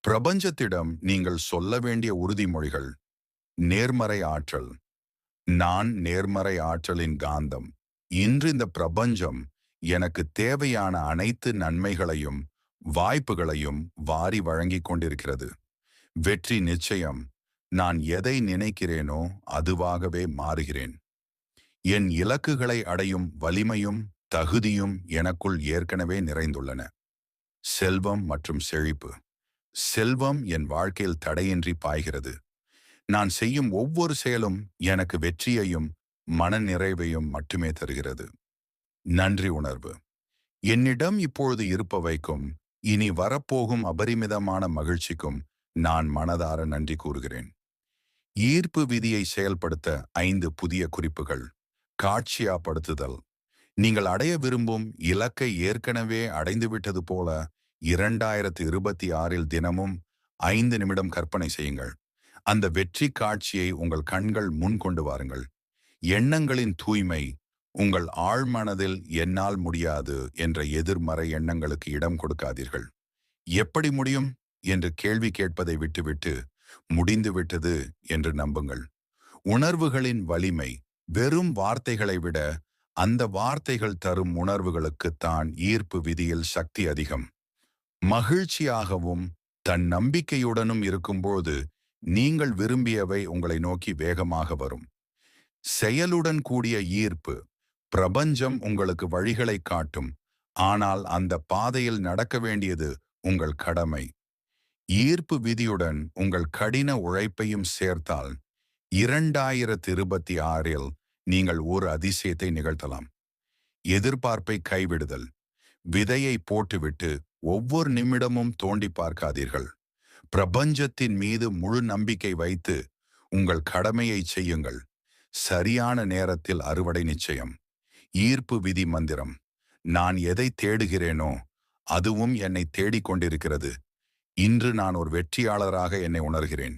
பிரபஞ்சத்திடம் நீங்கள் சொல்ல வேண்டிய உறுதிமொழிகள். நேர்மறை ஆற்றல். நான் நேர்மறை ஆற்றலின் காந்தம். இன்று இந்த பிரபஞ்சம் எனக்கு தேவையான அனைத்து நன்மைகளையும் வாய்ப்புகளையும் வாரி வழங்கிக் கொண்டிருக்கிறது. வெற்றி நிச்சயம். நான் எதை நினைக்கிறேனோ அதுவாகவே மாறுகிறேன். என் இலக்குகளை அடையும் வலிமையும் தகுதியும் எனக்குள் ஏற்கனவே நிறைந்துள்ளன. செல்வம் மற்றும் செழிப்பு. செல்வம் என் வாழ்க்கையில் தடையின்றி பாய்கிறது. நான் செய்யும் ஒவ்வொரு செயலும் எனக்கு வெற்றியையும் மனநிறைவையும் மட்டுமே தருகிறது. நன்றி உணர்வு. என்னிடம் இப்பொழுது இருப்பவைக்கும் இனி வரப்போகும் அபரிமிதமான மகிழ்ச்சிக்கும் நான் மனதார நன்றி கூறுகிறேன். ஈர்ப்பு விதியை செயல்படுத்த 5 புதிய குறிப்புகள். காட்சியாப்படுத்துதல். நீங்கள் அடைய விரும்பும் இலக்கை ஏற்கனவே அடைந்துவிட்டது போல 2026 தினமும் 5 நிமிடம் கற்பனை செய்யுங்கள். அந்த வெற்றி காட்சியை உங்கள் கண்கள் முன் கொண்டு வாருங்கள். எண்ணங்களின் தூய்மை. உங்கள் ஆழ்மனதில் என்னால் முடியாது என்ற எதிர்மறை எண்ணங்களுக்கு இடம் கொடுக்காதீர்கள். எப்படி முடியும் என்று கேள்வி கேட்பதை விட்டுவிட்டு முடிந்துவிட்டது என்று நம்புங்கள். உணர்வுகளின் வலிமை. வெறும் வார்த்தைகளை விட அந்த வார்த்தைகள் தரும் உணர்வுகளுக்குத்தான் ஈர்ப்பு விதியில் சக்தி அதிகம். மகிழ்ச்சியாகவும் தன் நம்பிக்கையுடனும் இருக்கும்போது நீங்கள் விரும்பியவை உங்களை நோக்கி வேகமாக வரும். செயலுடன் கூடிய ஈர்ப்பு. பிரபஞ்சம் உங்களுக்கு வழிகளை காட்டும், ஆனால் அந்த பாதையில் நடக்க வேண்டியது உங்கள் கடமை. ஈர்ப்பு விதியுடன் உங்கள் கடின உழைப்பையும் சேர்த்தால் 2026 நீங்கள் ஒரு அதிசயத்தை நிகழ்த்தலாம். எதிர்பார்ப்பை கைவிடுதல். விதையை போட்டுவிட்டு ஒவ்வொரு நிமிடமும் தோண்டி பார்க்காதீர்கள். பிரபஞ்சத்தின் மீது முழு நம்பிக்கை வைத்து உங்கள் கடமையை செய்யுங்கள். சரியான நேரத்தில் அறுவடை நிச்சயம். ஈர்ப்பு விதி மந்திரம். நான் எதை தேடுகிறேனோ அதுவும் என்னை தேடிக்கொண்டிருக்கிறது. இன்று நான் ஒரு வெற்றியாளராக என்னை உணர்கிறேன்.